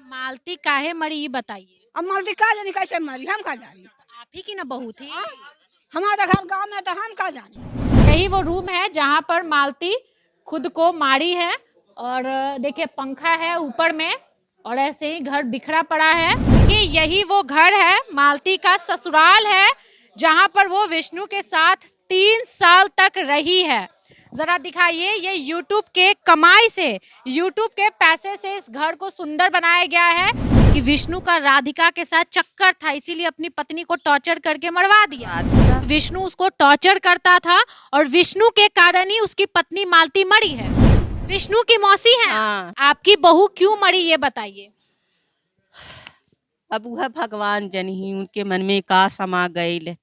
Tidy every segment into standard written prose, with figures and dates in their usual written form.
मालती काहे मरी ये बताइए। अब मालती का जानी कैसे मरी, हम का जानी। आप ही की ना बहू थी। हमारा घर गांव में तो हम का जानी। यही वो रूम है जहाँ पर मालती खुद को मारी है। और देखिए पंखा है ऊपर में और ऐसे ही घर बिखरा पड़ा है कि यही वो घर है, मालती का ससुराल है, जहाँ पर वो विष्णु के साथ 3 साल तक रही है। जरा दिखाइए, ये YouTube के कमाई से, YouTube के पैसे से इस घर को सुंदर बनाया गया है कि विष्णु का राधिका के साथ चक्कर था, इसीलिए अपनी पत्नी को टॉर्चर करके मरवा दिया। विष्णु उसको टॉर्चर करता था और विष्णु के कारण ही उसकी पत्नी मालती मरी है। विष्णु की मौसी है। हाँ। आपकी बहू क्यों मरी ये बताइए। अब वह भगवान जनी उनके मन में का समा गईल,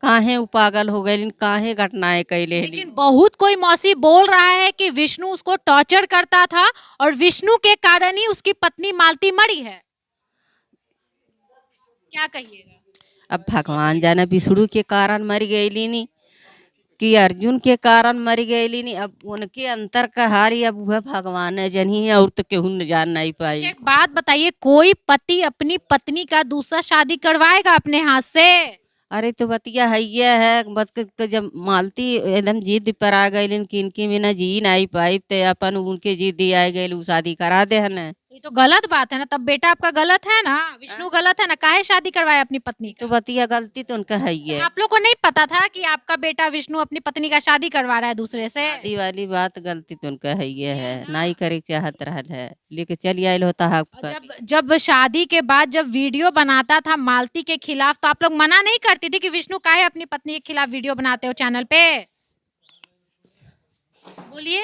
काहे उ पागल हो गए, काहे घटनाएं कैले। लेकिन बहुत कोई मौसी बोल रहा है कि विष्णु उसको टॉर्चर करता था और विष्णु के कारण ही उसकी पत्नी मालती मरी है। क्या कहिएगा। अब भगवान जाने विष्णु के कारण मर गईली नी कि अर्जुन के कारण मर गईली नी। अब उनके अंतर का हारी अब वह भगवान है जनी, और तो केहू न जान नहीं पाई। अच्छा, एक बात बताइए, कोई पति अपनी पत्नी का दूसरा शादी करवाएगा अपने हाथ से। अरे तो बतिया है ये है तो जब मालती एकदम जिद पर आ गई कि इनकी बिना जी नहीं पाई तो अपन उनके जिद आ गई शादी करा दे है ना। ये तो गलत बात है ना, तब बेटा आपका गलत है ना, विष्णु गलत है ना, काहे शादी करवाए अपनी पत्नी का। तो बतिया गलती तो उनका है ही है। आप लोग को नहीं पता था कि आपका बेटा विष्णु अपनी पत्नी का शादी करवा रहा है दूसरे से। शादी वाली बात गलती तो उनका है ये है, नहीं करे चाहत रहल है लेके चली आयल होता है। जब जब शादी के बाद जब वीडियो बनाता था मालती के खिलाफ तो आप लोग मना नहीं करती थी कि विष्णु काहे अपनी पत्नी के खिलाफ वीडियो बनाते हो चैनल पे। बोलिए।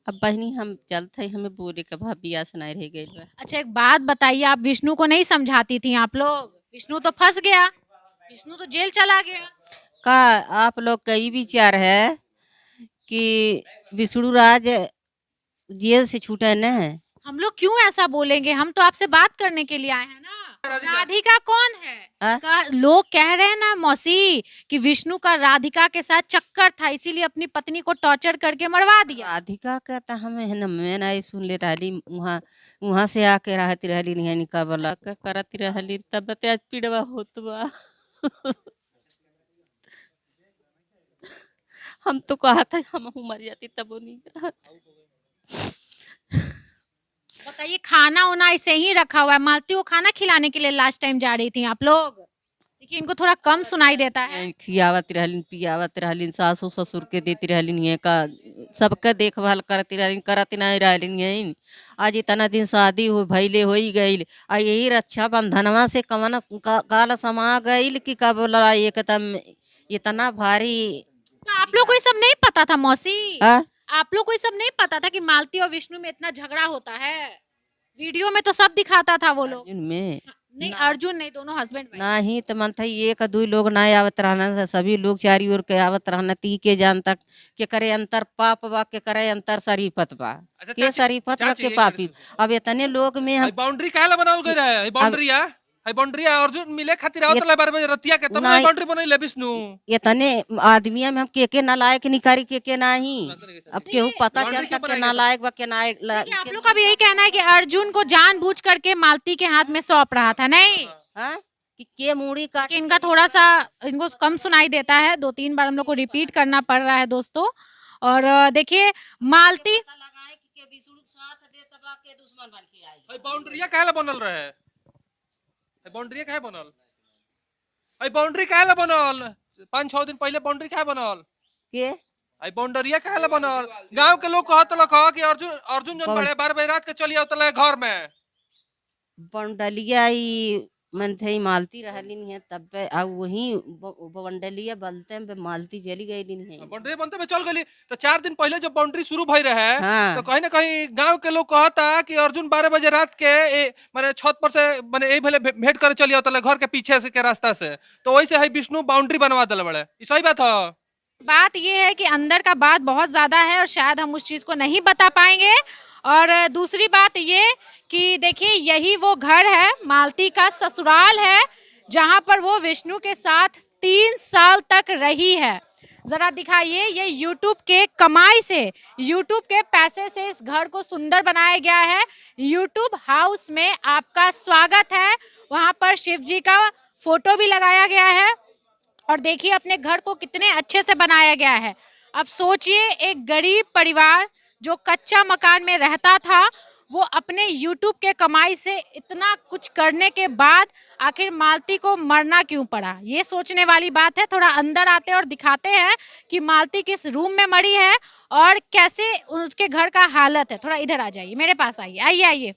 अब बहनी हम चलते हैं, हमें बोले का भाभी आ सुनाई रह गई। अच्छा, एक बात बताइए, आप विष्णु को नहीं समझाती थी आप लोग। विष्णु तो फंस गया, विष्णु तो जेल चला गया। का आप लोग कई विचार है कि विष्णु राज जेल से छूटे न है। हम लोग क्यों ऐसा बोलेंगे, हम तो आपसे बात करने के लिए आए हैं ना। राधिका कौन है। लोग कह रहे हैं ना मौसी कि विष्णु का राधिका के साथ चक्कर था, इसीलिए अपनी पत्नी को टॉर्चर करके मरवा दिया। राधिका का तो हमें है ना, मैं नहीं सुन ले रही, वहाँ से आके रहती रहली नहीं निकाला करती रहली तब बते आज पीड़वा होत बा। हम तो कहा था हम मर जाती तब वो नहीं रहा। बताइए, खाना उना ऐसे ही रखा हुआ है, मालती को खाना खिलाने के लिए लास्ट टाइम जा रही थी आप लोग। देखिए इनको थोड़ा कम सुनाई देता है। खियावत रहलिन पियावत रहलिन सासू ससुर के देती रहलिन ये का सबका देखभाल करती रहलिन, करती नहीं रहलिन यही। आज इतना दिन शादी हो भैले हो ही गई, आ यही रक्षा बंधनवा से कवन काल समा गई कि का बोला एकदम इतना भारी। तो आप लोग को ये सब नहीं पता था मौसी। हाँ? आप लोग को ये सब नहीं पता था कि मालती और विष्णु में इतना झगड़ा होता है। वीडियो में तो सब दिखाता था वो लोग। में नहीं अर्जुन नहीं, दोनों हस्बैंड वाइफ। नहीं तो मन था एक दो लोग ना आवत रहना, सभी लोग चारी ओर के आवत रहना ती के जान तक के करे अंतर पाप बा के करे अंतर शरीफत बा। अच्छा, के शरीफत बा के पापी। अब इतने लोग में हम बाउंड्री काहे ला बनावल गई रहे। हई बाउंड्री अर्जुन मिले खातिर आवत ला बार बजे रतिया के तब ना बाउंड्री बनइले विष्णु। इतने आदमिया में हम के नालायक निकारी के नहीं। अब केहू पता चलता के नालायक बा के नालायक। आप लोग का भी यही कहना है कि अर्जुन को जानबूझ करके मालती के हाथ में सौंप रहा था नहीं। हाँ? कि के मूड़ी काट इनका थोड़ा सा इनको कम सुनाई देता है, 2-3 बार हम लोग को रिपीट करना पड़ रहा है दोस्तों। और देखिए मालती बाउंड्री काहे ला बनल रहे। बाउंड्री काहे बनल। हई बाउंड्री काहे ला बनल। 5-6 दिन पहले बाउंड्री काहे बनल के हई बाउंड्री काहे ला बनल। गांव के लोग कहत लख कि अर्जुन जन बड़े 12 बजे रात के चली आवत घर में। बंडलिया मन थे मालती रहलिन है तब वही बंडलिया बलते में मालती चली गई है। बाउंड्री बनते में चल गई तो 4 दिन पहले जब बाउंड्री शुरू भई रहे। हाँ। तो कहीं ना कहीं गांव के लोग कहता कि अर्जुन 12 बजे रात के माने छत पर से माने यही भले भेंट करे चली आवत घर के पीछे से के रास्ता से। तो वैसे है विष्णु बाउंड्री बनवा दिल बड़े। सही बात है। बात ये है कि अंदर का बात बहुत ज्यादा है और शायद हम उस चीज को नहीं बता पाएंगे। और दूसरी बात ये कि देखिए यही वो घर है, मालती का ससुराल है, जहां पर वो विष्णु के साथ 3 साल तक रही है। जरा दिखाइए, ये YouTube के कमाई से, YouTube के पैसे से इस घर को सुंदर बनाया गया है। YouTube हाउस में आपका स्वागत है। वहां पर शिव जी का फोटो भी लगाया गया है और देखिए अपने घर को कितने अच्छे से बनाया गया है। अब सोचिए एक गरीब परिवार जो कच्चा मकान में रहता था, वो अपने YouTube के कमाई से इतना कुछ करने के बाद आखिर मालती को मरना क्यों पड़ा, ये सोचने वाली बात है। थोड़ा अंदर आते और दिखाते हैं कि मालती किस रूम में मरी है और कैसे उसके घर का हालत है। थोड़ा इधर आ जाइए, मेरे पास आइए, आइए आइए।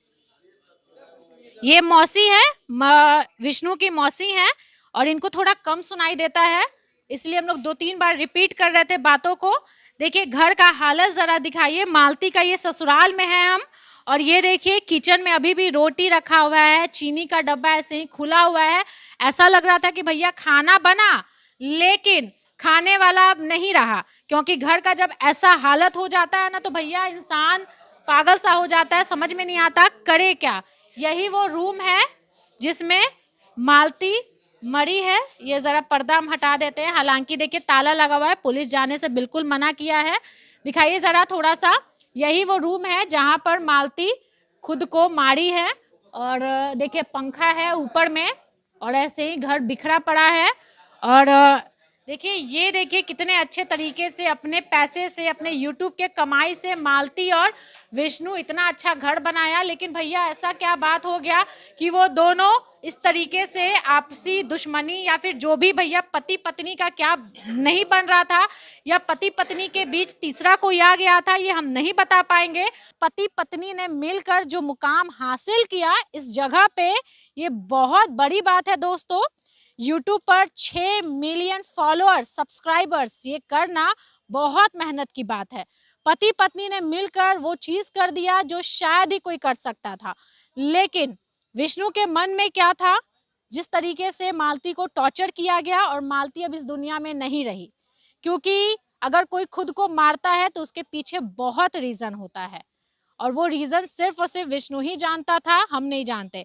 ये मौसी है, विष्णु की मौसी है और इनको थोड़ा कम सुनाई देता है, इसलिए हम लोग 2-3 बार रिपीट कर रहे थे बातों को। देखिए घर का हालत जरा दिखाइए। मालती का ये ससुराल में है हम, और ये देखिए किचन में अभी भी रोटी रखा हुआ है, चीनी का डब्बा ऐसे ही खुला हुआ है। ऐसा लग रहा था कि भैया खाना बना, लेकिन खाने वाला अब नहीं रहा, क्योंकि घर का जब ऐसा हालत हो जाता है ना तो भैया इंसान पागल सा हो जाता है, समझ में नहीं आता करे क्या। यही वो रूम है जिसमें मालती मरी है। ये जरा पर्दा हम हटा देते हैं, हालांकि देखिए ताला लगा हुआ है, पुलिस जाने से बिल्कुल मना किया है। दिखाइए जरा थोड़ा सा, यही वो रूम है जहां पर मालती खुद को मारी है। और देखिए पंखा है ऊपर में और ऐसे ही घर बिखरा पड़ा है। और देखिए ये देखिए कितने अच्छे तरीके से अपने पैसे से, अपने YouTube के कमाई से मालती और विष्णु इतना अच्छा घर बनाया। लेकिन भैया ऐसा क्या बात हो गया कि वो दोनों इस तरीके से आपसी दुश्मनी, या फिर जो भी भैया पति पत्नी का क्या नहीं बन रहा था, या पति पत्नी के बीच तीसरा कोई आ गया था, ये हम नहीं बता पाएंगे। पति पत्नी ने मिलकर जो मुकाम हासिल किया इस जगह पे, ये बहुत बड़ी बात है दोस्तों। YouTube पर 6 मिलियन फॉलोअर्स, सब्सक्राइबर्स, ये करना बहुत मेहनत की बात है। पति पत्नी ने मिलकर वो चीज कर दिया जो शायद ही कोई कर सकता था। लेकिन विष्णु के मन में क्या था, जिस तरीके से मालती को टॉर्चर किया गया, और मालती अब इस दुनिया में नहीं रही। क्योंकि अगर कोई खुद को मारता है तो उसके पीछे बहुत रीजन होता है, और वो रीजन सिर्फ और सिर्फ विष्णु ही जानता था, हम नहीं जानते।